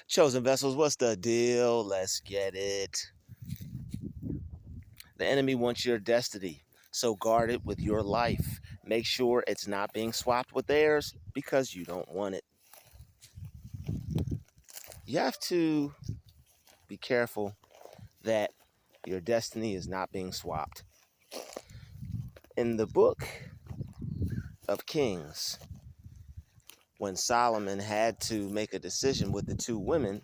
Chosen vessels, what's the deal? Let's get it. The enemy wants your destiny, so guard it with your life. Make sure it's not being swapped with theirs because you don't want it. You have to be careful that your destiny is not being swapped. In the book of Kings, when Solomon had to make a decision with the two women,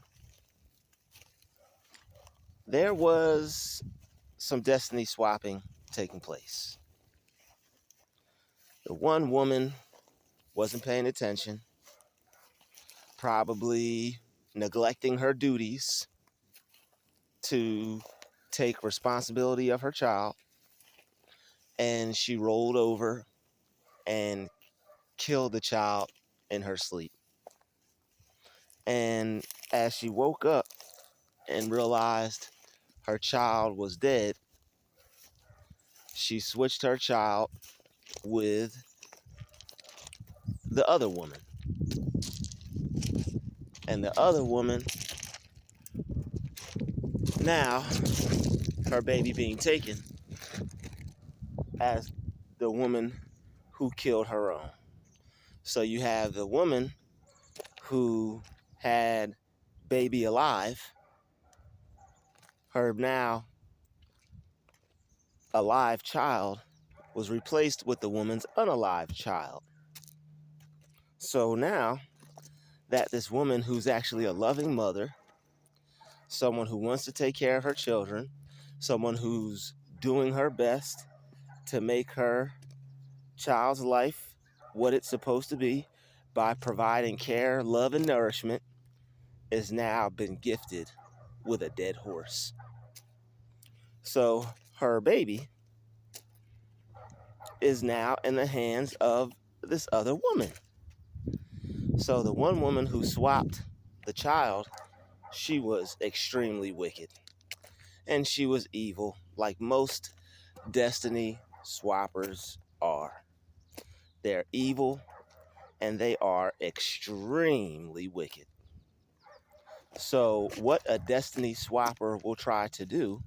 there was some destiny swapping taking place. The one woman wasn't paying attention, probably neglecting her duties to take responsibility of her child, and she rolled over and killed the child in her sleep. And as she woke up and realized her child was dead, she switched her child with the other woman. And the other woman, now her baby being taken as the woman who killed her own. So you have the woman who had baby alive, her now alive child was replaced with the woman's unalive child. So now that this woman who's actually a loving mother, someone who wants to take care of her children, someone who's doing her best to make her child's life what it's supposed to be by providing care, love, and nourishment, is now been gifted with a dead horse. So her baby is now in the hands of this other woman. So the one woman who swapped the child, she was extremely wicked. And she was evil, like most destiny swappers are. They're evil and they are extremely wicked. So what a destiny swapper will try to do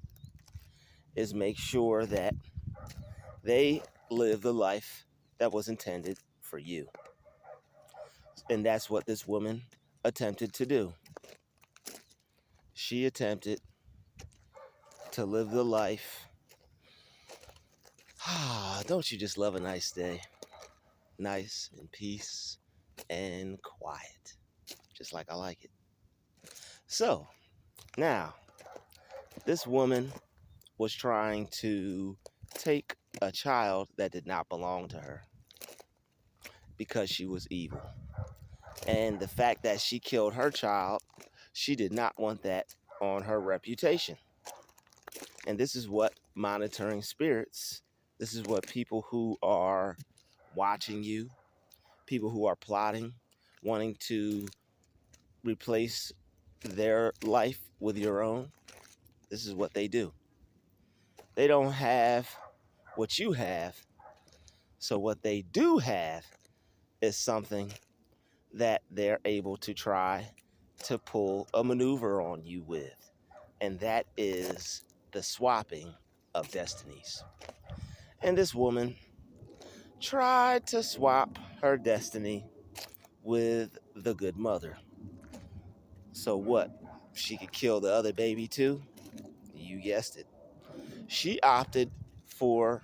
is make sure that they live the life that was intended for you. And that's what this woman attempted to do. She attempted to live the life. Don't you just love a nice day? Nice and peace and quiet. Just like I like it. So, now, this woman was trying to take a child that did not belong to her because she was evil. And the fact that she killed her child, she did not want that on her reputation. And this is what monitoring spirits, this is what people who are watching you, people who are plotting, wanting to replace their life with your own, this is what they do. They don't have what you have. So what they do have is something that they're able to try to pull a maneuver on you with. And that is the swapping of destinies. And this woman tried to swap her destiny with the good mother. So what? She could kill the other baby too? You guessed it. She opted for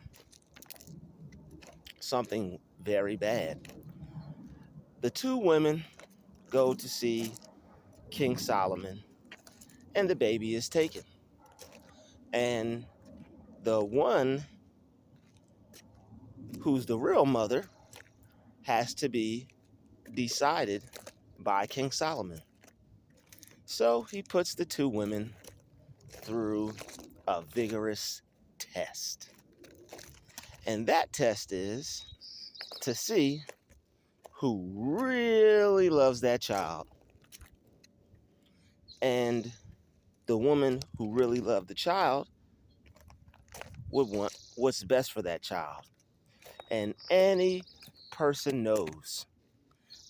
something very bad. The two women go to see King Solomon, and the baby is taken. And the one who's the real mother has to be decided by King Solomon. So he puts the two women through a vigorous test. And that test is to see who really loves that child. And the woman who really loved the child would want what's best for that child. And any person knows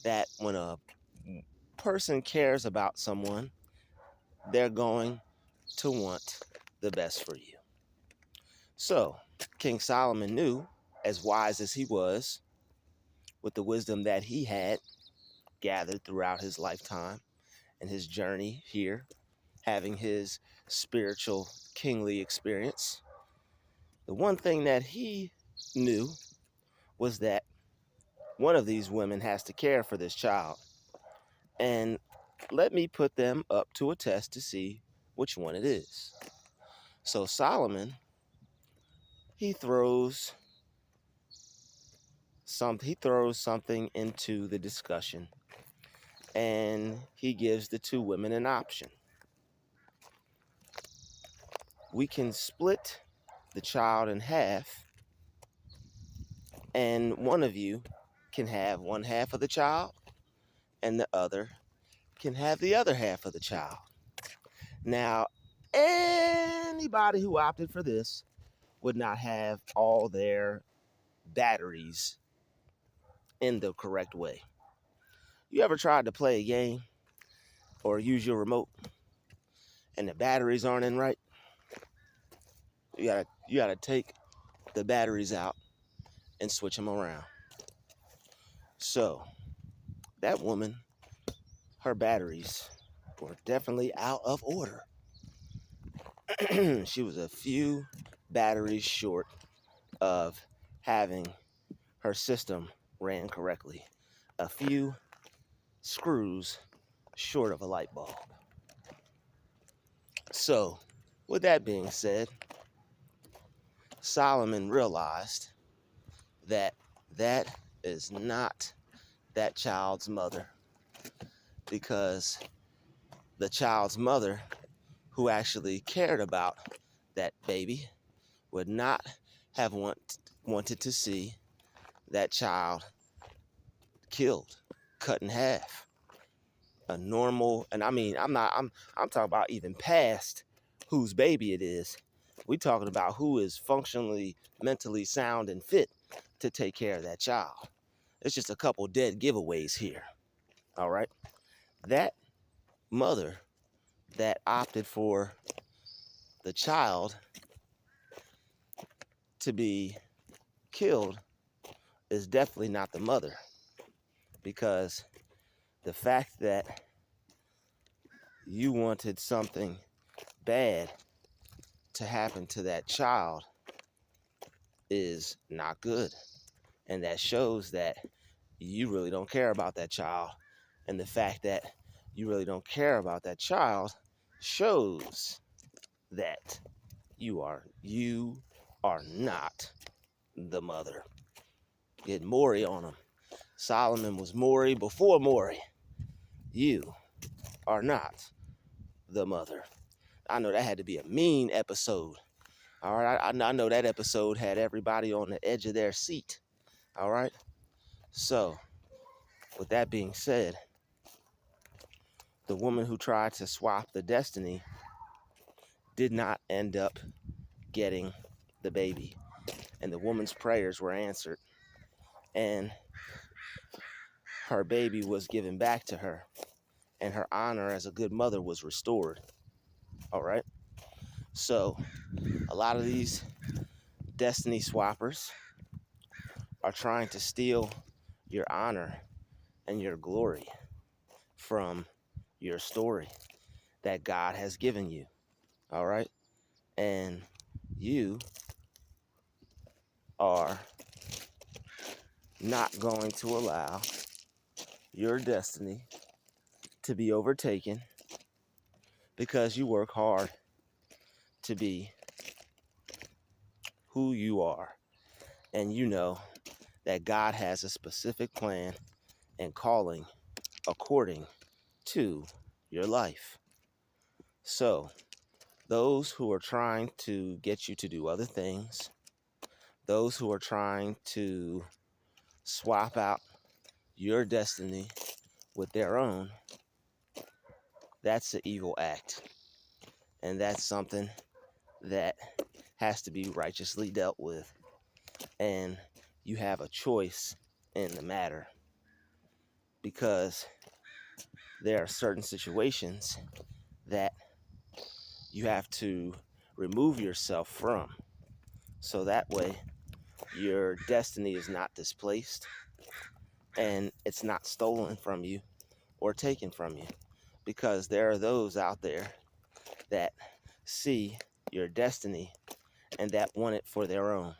that when a person cares about someone, they're going to want the best for you. So, King Solomon knew, as wise as he was, with the wisdom that he had gathered throughout his lifetime and his journey here, having his spiritual kingly experience, the one thing that he knew was that one of these women has to care for this child. And let me put them up to a test to see which one it is. So Solomon, he throws something into the discussion, and he gives the two women an option. We can split the child in half, and one of you can have one half of the child, and the other can have the other half of the child. Now, anybody who opted for this would not have all their batteries in the correct way. You ever tried to play a game or use your remote and the batteries aren't in right? You gotta take the batteries out and switch them around. So that woman, her batteries were definitely out of order. She was a few batteries short of having her system ran correctly. A few screws short of a light bulb. So, with that being said, Solomon realized that that is not that child's mother, because the child's mother, who actually cared about that baby, would not have wanted to see that child killed, cut in half. A normal, and I mean, I'm talking about even past whose baby it is. We talking about who is functionally, mentally sound and fit to take care of that child. It's just a couple dead giveaways here. All right. That mother that opted for the child to be killed is definitely not the mother, because the fact that you wanted something bad to happen to that child is not good. And that shows that you really don't care about that child. And the fact that you really don't care about that child shows that you are not the mother. Get Maury on him. Solomon was Maury before Maury. You are not the mother. I know that had to be a mean episode. All right, I know that episode had everybody on the edge of their seat. All right. So, with that being said, the woman who tried to swap the destiny did not end up getting the baby. And the woman's prayers were answered. And her baby was given back to her. And her honor as a good mother was restored. All right. So, a lot of these destiny swappers are trying to steal your honor and your glory from your story that God has given you. All right. And you are not going to allow your destiny to be overtaken, because you work hard to be who you are. And you know that God has a specific plan and calling according to your life. So, those who are trying to get you to do other things, those who are trying to swap out your destiny with their own, that's an evil act. And that's something that has to be righteously dealt with. And you have a choice in the matter, because there are certain situations that you have to remove yourself from. So that way, your destiny is not displaced and it's not stolen from you or taken from you. Because there are those out there that see your destiny and that want it for their own.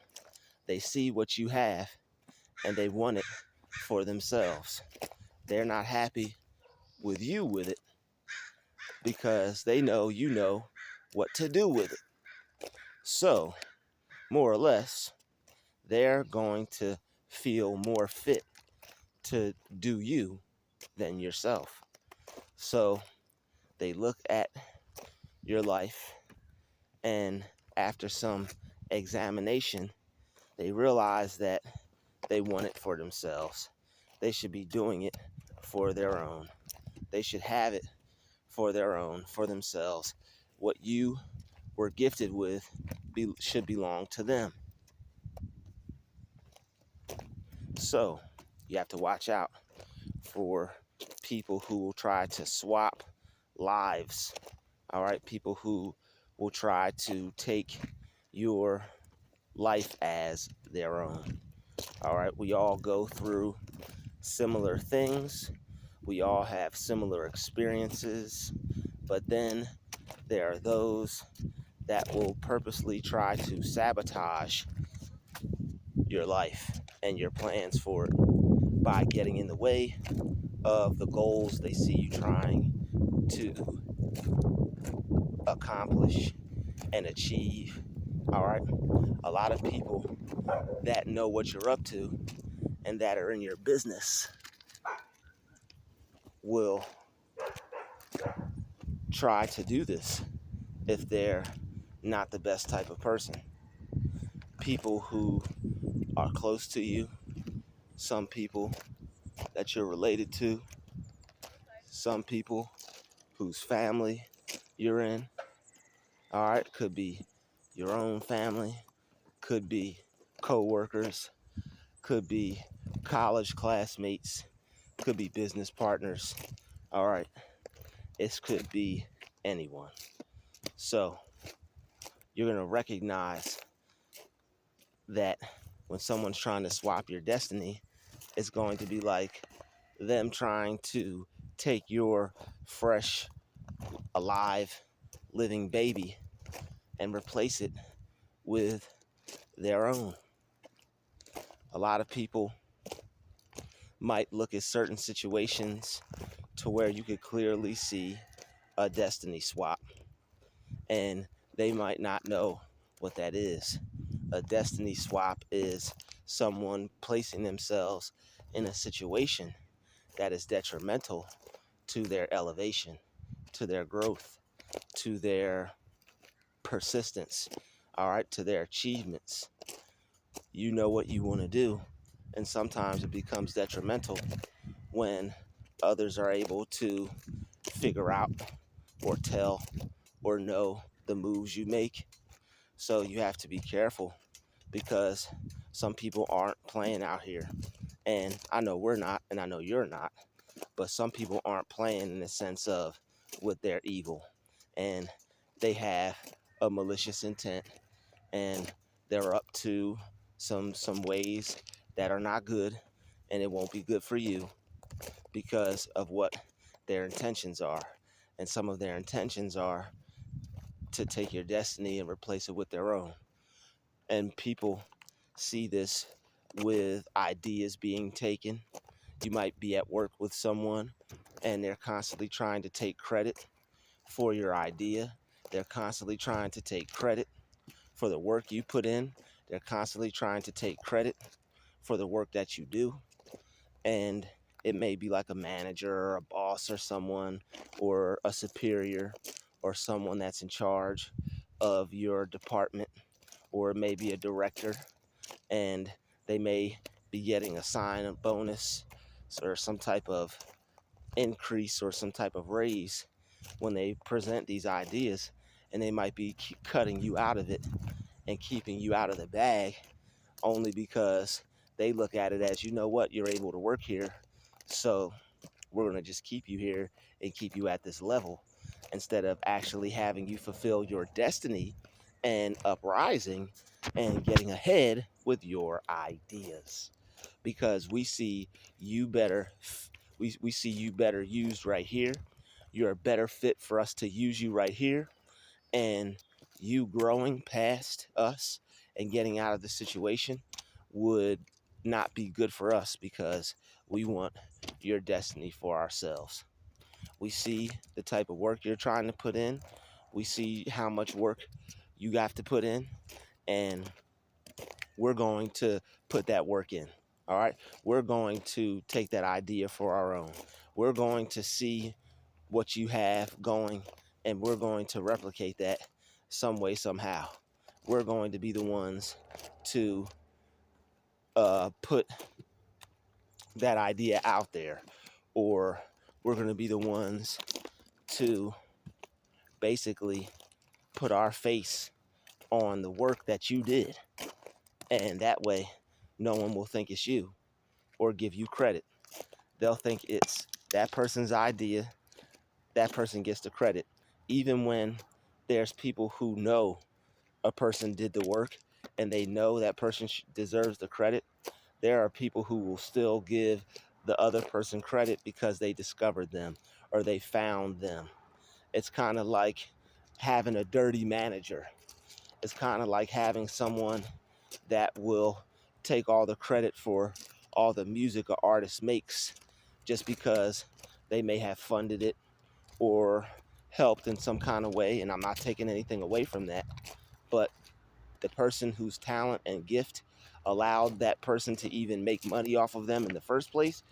They see what you have and they want it for themselves. They're not happy with you with it because they know you know what to do with it. So, more or less, they're going to feel more fit to do you than yourself. So, they look at your life, and after some examination, they realize that they want it for themselves. They should be doing it for their own. They should have it for their own, for themselves. What you were gifted with should belong to them. So you have to watch out for people who will try to swap lives. All right, people who will try to take your life as their own. All right, we all go through similar things. We all have similar experiences, but then there are those that will purposely try to sabotage your life and your plans for it by getting in the way of the goals they see you trying to accomplish and achieve. All right. A lot of people that know what you're up to and that are in your business will try to do this if they're not the best type of person. People who are close to you, some people that you're related to, some people whose family you're in. All right, could be your own family, could be co-workers, could be college classmates, could be business partners. All right, it could be anyone. So you're going to recognize that when someone's trying to swap your destiny, it's going to be like them trying to take your fresh, alive, living baby and replace it with their own. A lot of people might look at certain situations to where you could clearly see a destiny swap, and they might not know what that is. A destiny swap is someone placing themselves in a situation that is detrimental to their elevation, to their growth, to their persistence, all right, to their achievements. You know what you want to do, and sometimes it becomes detrimental when others are able to figure out or tell or know the moves you make. So you have to be careful because some people aren't playing out here. And I know we're not, and I know you're not, but some people aren't playing in the sense of with their evil. And they have a malicious intent, and they're up to some ways that are not good, and it won't be good for you because of what their intentions are. And some of their intentions are to take your destiny and replace it with their own. And people see this with ideas being taken. You might be at work with someone and they're constantly trying to take credit for your idea. They're constantly trying to take credit for the work you put in. They're constantly trying to take credit for the work that you do. And it may be like a manager or a boss or someone or a superior or someone that's in charge of your department, or maybe a director, and they may be getting a sign-up bonus or some type of increase or some type of raise when they present these ideas, and they might be cutting you out of it and keeping you out of the bag only because they look at it as, you know what, you're able to work here, so we're going to just keep you here and keep you at this level instead of actually having you fulfill your destiny and uprising and getting ahead with your ideas. Because we see you better, we see you better used right here. You're a better fit for us to use you right here. And you growing past us and getting out of the situation would not be good for us because we want your destiny for ourselves. We see the type of work you're trying to put in. We see how much work you have to put in, and we're going to put that work in. All right. We're going to take that idea for our own. We're going to see what you have going, and we're going to replicate that some way, somehow. We're going to be the ones to put that idea out there, or we're going to be the ones to basically put our face on the work that you did. And that way, no one will think it's you or give you credit. They'll think it's that person's idea. That person gets the credit. Even when there's people who know a person did the work and they know that person deserves the credit, there are people who will still give the other person credit because they discovered them or they found them. It's kind of like having a dirty manager. It's kind of like having someone that will take all the credit for all the music an artist makes just because they may have funded it or helped in some kind of way. And I'm not taking anything away from that. But the person whose talent and gift allowed that person to even make money off of them in the first place,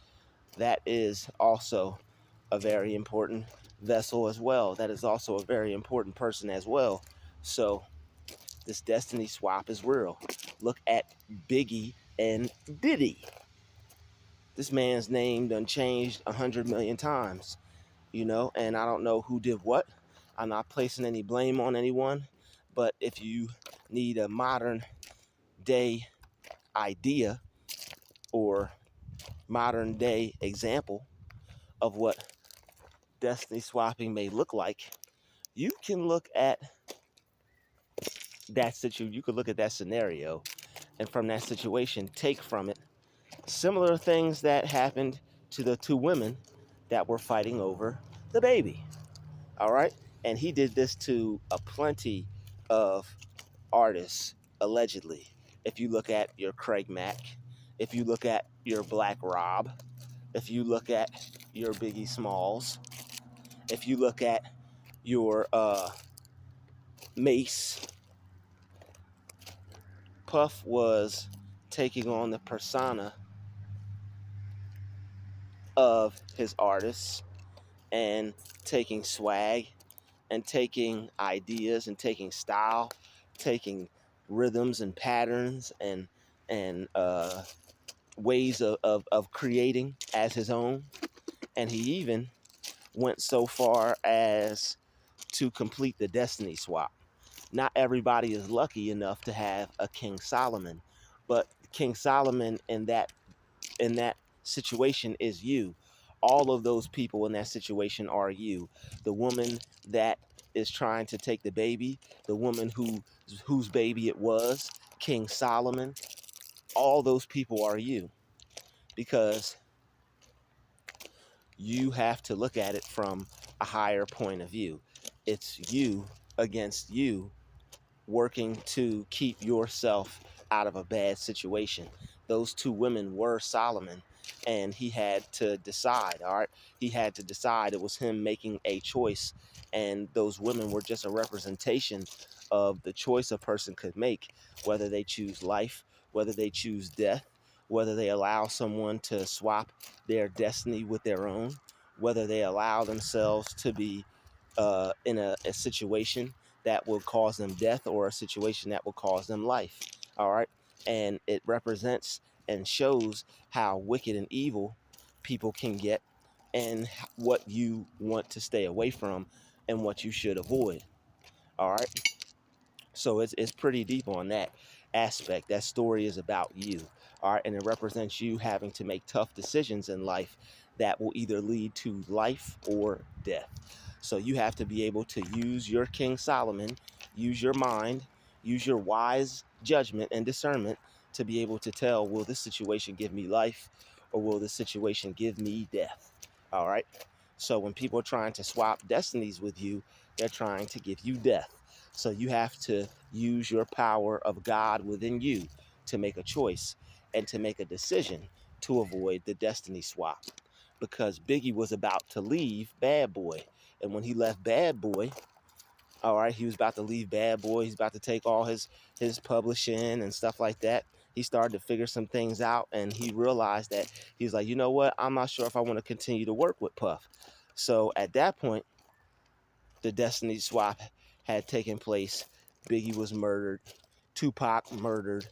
that is also a very important vessel as well. That is also a very important person as well. So this destiny swap is real. Look at Biggie and Diddy. This man's name done changed 100 million times, and I don't know who did what. I'm not placing any blame on anyone, but if you need a modern day idea or modern day example of what destiny swapping may look like, you can look at that situation. You could look at that scenario, and from that situation, take from it similar things that happened to the two women that were fighting over the baby. All right. And he did this to a plenty of artists, allegedly. If you look at your Craig Mack, if you look at your Black Rob, if you look at your Biggie Smalls, if you look at your Mace, Puff was taking on the persona of his artists and taking swag and taking ideas and taking style, taking rhythms and patterns and ways of creating as his own. And he even went so far as to complete the destiny swap. Not everybody is lucky enough to have a King Solomon, but King Solomon in that situation is you. All of those people in that situation are you. The woman that is trying to take the baby, the woman whose baby it was, King Solomon, all those people are you, because you have to look at it from a higher point of view. It's you against you working to keep yourself out of a bad situation. Those two women were Solomon, and he had to decide. All right, he had to decide. It was him making a choice, and those women were just a representation of the choice a person could make, whether they choose life, whether they choose death, whether they allow someone to swap their destiny with their own, whether they allow themselves to be in a situation that will cause them death or a situation that will cause them life. All right. And it represents and shows how wicked and evil people can get and what you want to stay away from and what you should avoid. All right. So it's pretty deep on that aspect. That story is about you. All right. And it represents you having to make tough decisions in life that will either lead to life or death. So you have to be able to use your King Solomon, use your mind, use your wise judgment and discernment to be able to tell, will this situation give me life or will this situation give me death? All right. So when people are trying to swap destinies with you, they're trying to give you death. So you have to use your power of God within you to make a choice and to make a decision to avoid the destiny swap. Because Biggie was about to leave Bad Boy. And when he left Bad Boy, all right, he was about to leave Bad Boy. He's about to take all his publishing and stuff like that. He started to figure some things out, and he realized that he's like, you know what? I'm not sure if I want to continue to work with Puff. So at that point, the destiny swap had taken place. Biggie was murdered. Tupac murdered.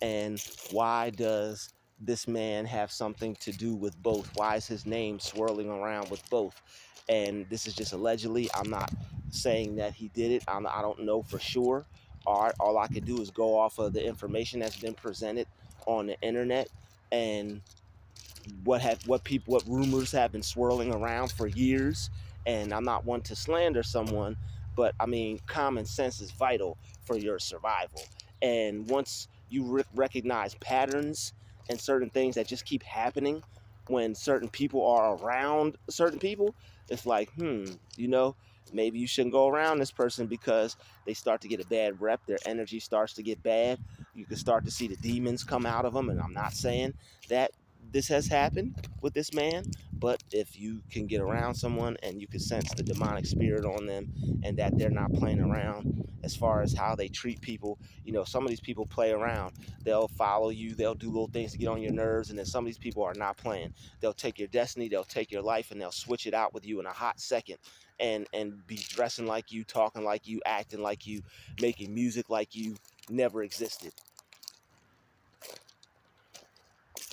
And why does this man have something to do with both? Why is his name swirling around with both? And this is just allegedly. I'm not saying that he did it. I don't know for sure. All I can do is go off of the information that's been presented on the internet and what rumors have been swirling around for years. And I'm not one to slander someone, but I mean, common sense is vital for your survival. And once you recognize patterns and certain things that just keep happening when certain people are around certain people, it's like, maybe you shouldn't go around this person because they start to get a bad rep. Their energy starts to get bad. You can start to see the demons come out of them. And I'm not saying that this has happened with this man, but if you can get around someone and you can sense the demonic spirit on them and that they're not playing around as far as how they treat people, some of these people play around. They'll follow you, they'll do little things to get on your nerves, and then some of these people are not playing. They'll take your destiny, they'll take your life, and they'll switch it out with you in a hot second and be dressing like you, talking like you, acting like you, making music like you never existed.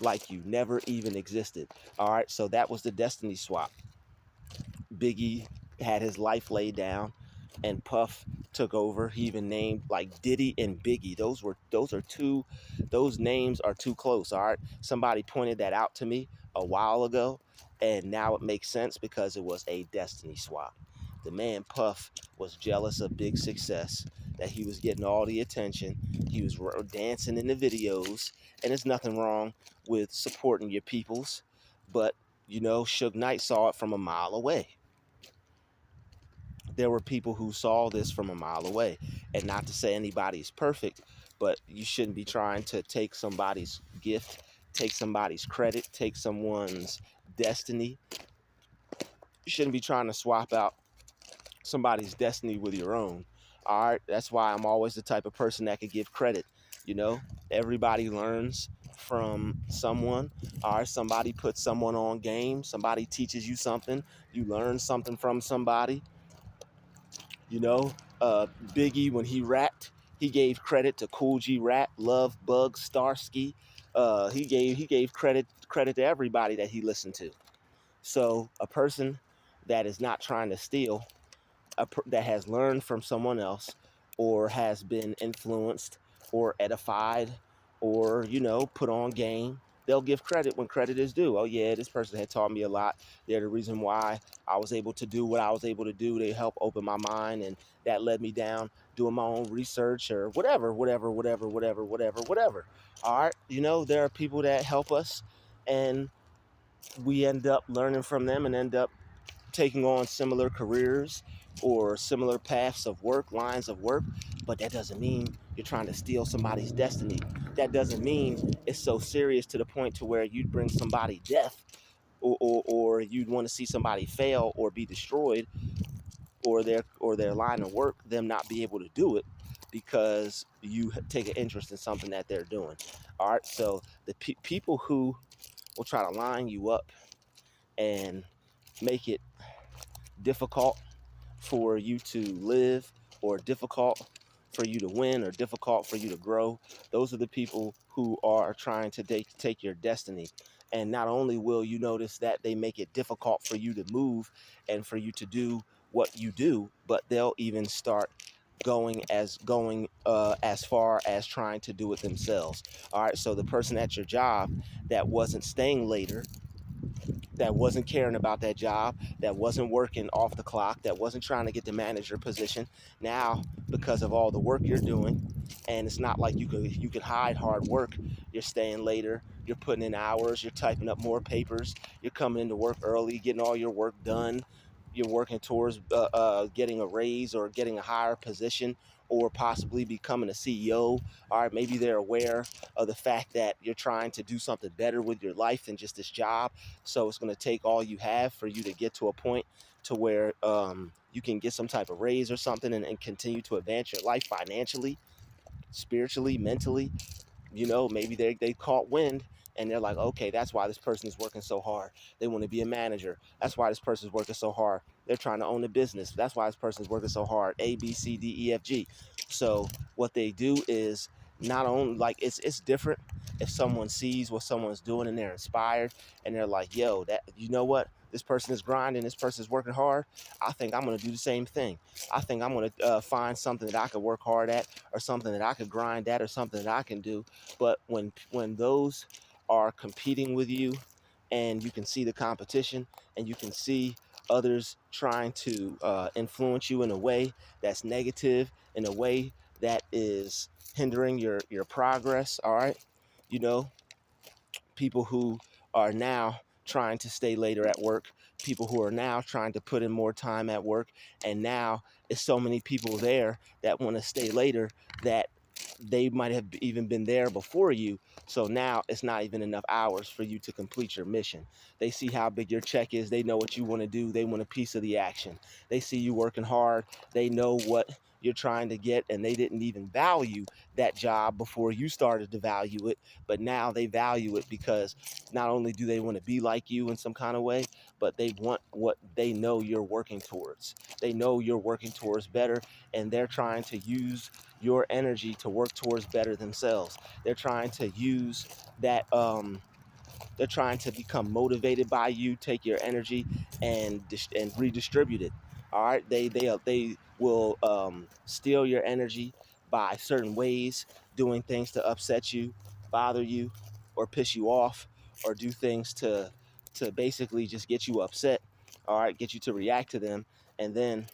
Like you never even existed. All right, so that was the destiny swap. Biggie had his life laid down, and Puff took over. He even named like Diddy and Biggie. Those names are too close. All right, somebody pointed that out to me a while ago, and now it makes sense because it was a destiny swap. The man Puff was jealous of big success, that he was getting all the attention. He was dancing in the videos, and there's nothing wrong with supporting your peoples, but Suge Knight saw it from a mile away. There were people who saw this from a mile away. And not to say anybody's perfect, but you shouldn't be trying to take somebody's gift, take somebody's credit, take someone's destiny. You shouldn't be trying to swap out somebody's destiny with your own. All right, that's why I'm always the type of person that could give credit. Everybody learns from someone. All right, somebody puts someone on game, somebody teaches you something, you learn something from somebody. Biggie, when he rapped, he gave credit to Cool G Rap, Love Bug, Starsky. He gave credit to everybody that he listened to. So a person that is not trying to steal, that has learned from someone else, or has been influenced or edified, or put on game, they'll give credit when credit is due. Oh yeah, this person had taught me a lot. They're the reason why I was able to do what I was able to do. They helped open my mind, and that led me down doing my own research or whatever. All right, there are people that help us, and we end up learning from them and end up taking on similar careers or similar paths of work, lines of work, but that doesn't mean you're trying to steal somebody's destiny. That doesn't mean it's so serious to the point to where you'd bring somebody death, or you'd want to see somebody fail or be destroyed, or their line of work, them not be able to do it because you take an interest in something that they're doing. All right, so the people who will try to line you up and make it difficult for you to live, or difficult for you to win, or difficult for you to grow, those are the people who are trying to take your destiny. And not only will you notice that they make it difficult for you to move and for you to do what you do, but they'll even start going as far as trying to do it themselves. All right, so the person at your job that wasn't staying later, that wasn't caring about that job, that wasn't working off the clock, that wasn't trying to get the manager position. Now, because of all the work you're doing, and it's not like you could hide hard work. You're staying later, you're putting in hours, you're typing up more papers, you're coming into work early, getting all your work done. You're working towards getting a raise or getting a higher position, or possibly becoming a CEO. All right, maybe they're aware of the fact that you're trying to do something better with your life than just this job. So it's going to take all you have for you to get to a point to where you can get some type of raise or something, and continue to advance your life financially, spiritually, mentally. You know, maybe they caught wind and they're like, okay, that's why this person is working so hard. They want to be a manager. That's why this person is working so hard. They're trying to own a business. That's why this person is working so hard. A, B, C, D, E, F, G. So what they do is not only like it's different if someone sees what someone's doing and they're inspired and they're like, yo, that, you know what? This person is grinding. This person is working hard. I think I'm going to do the same thing. I think I'm going to find something that I could work hard at, or something that I could grind at, or something that I can do. But when those are competing with you, and you can see the competition, and you can see others trying to influence you in a way that's negative, in a way that is hindering your progress. All right, you know, people who are now trying to stay later at work, people who are now trying to put in more time at work, and now it's so many people there that want to stay later that they might have even been there before you. So now it's not even enough hours for you to complete your mission. They see how big your check is. They know what you want to do. They want a piece of the action. They see you working hard. They know what you're trying to get, and they didn't even value that job before you started to value it. But now they value it because not only do they want to be like you in some kind of way, but they want what they know you're working towards. They know you're working towards better, and they're trying to use your energy to work towards better themselves. They're trying to use that they're trying to become motivated by you, take your energy and redistribute it. All right, they will steal your energy by certain ways, doing things to upset you, bother you, or piss you off, or do things to basically just get you upset. All right, get you to react to them, and then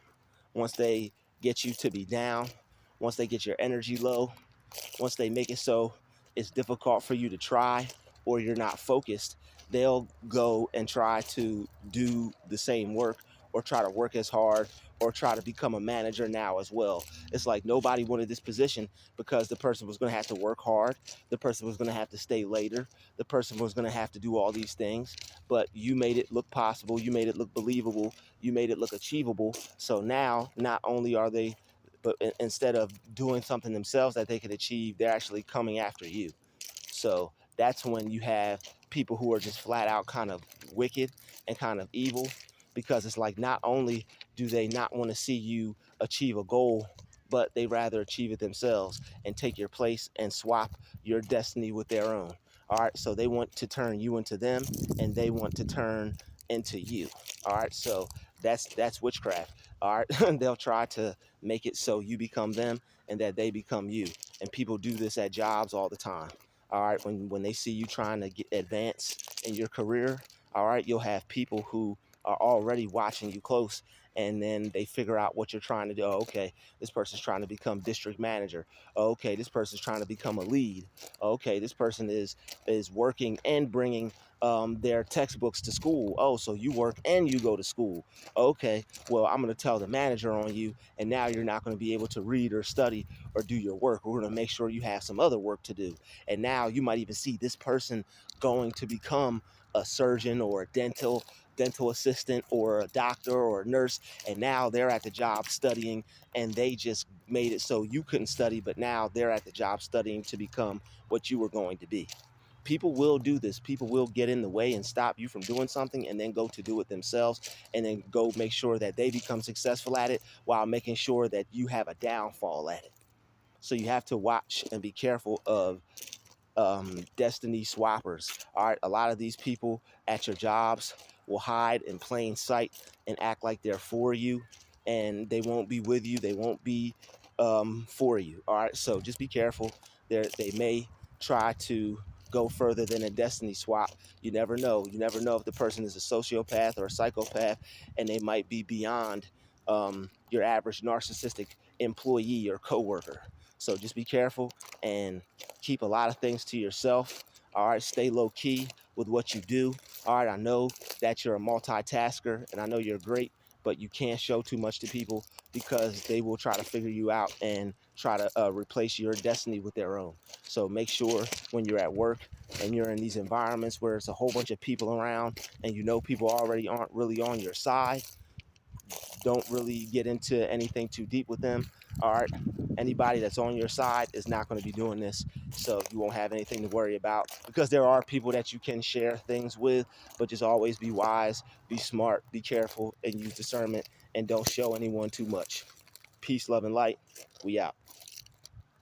once they get you to be down, once they get your energy low, once they make it so it's difficult for you to try, or you're not focused, they'll go and try to do the same work, or try to work as hard, or try to become a manager now as well. It's like nobody wanted this position because the person was going to have to work hard. The person was going to have to stay later. The person was going to have to do all these things. But you made it look possible. You made it look believable. You made it look achievable. So now, not only are they, but instead of doing something themselves that they could achieve, they're actually coming after you. So that's when you have people who are just flat out kind of wicked and kind of evil, because it's like not only do they not want to see you achieve a goal, but they rather achieve it themselves and take your place and swap your destiny with their own. All right, so they want to turn you into them, and they want to turn into you. All right, so that's witchcraft. All right, they'll try to make it so you become them and that they become you. And people do this at jobs all the time. All right, when they see you trying to get advance in your career, all right, you'll have people who are already watching you close, and then they figure out what you're trying to do. Oh, okay, this person's trying to become district manager. Oh, okay, this person's trying to become a lead. Oh, okay, this person is working and bringing their textbooks to school. Oh, so you work and you go to school. Okay, well, I'm going to tell the manager on you, and now you're not going to be able to read or study or do your work. We're going to make sure you have some other work to do. And now you might even see this person going to become a surgeon or a dental assistant or a doctor or a nurse, and now they're at the job studying, and they just made it so you couldn't study, but now they're at the job studying to become what you were going to be. People will do this. People will get in the way and stop you from doing something, and then go to do it themselves, and then go make sure that they become successful at it while making sure that you have a downfall at it. So you have to watch and be careful of destiny swappers. All right, a lot of these people at your jobs will hide in plain sight and act like they're for you, and they won't be with you. They won't be for you. All right, so just be careful. They may try to go further than a destiny swap. You never know. You never know if the person is a sociopath or a psychopath, and they might be beyond your average narcissistic employee or coworker. So just be careful and keep a lot of things to yourself. All right, stay low key with what you do. All right, I know that you're a multitasker and I know you're great, but you can't show too much to people because they will try to figure you out and try to replace your destiny with their own. So make sure when you're at work and you're in these environments where it's a whole bunch of people around and you know people already aren't really on your side, don't really get into anything too deep with them. All right, anybody that's on your side is not going to be doing this, so you won't have anything to worry about, because there are people that you can share things with, but just always be wise, be smart, be careful, and use discernment, and don't show anyone too much. Peace, love, and light. We out.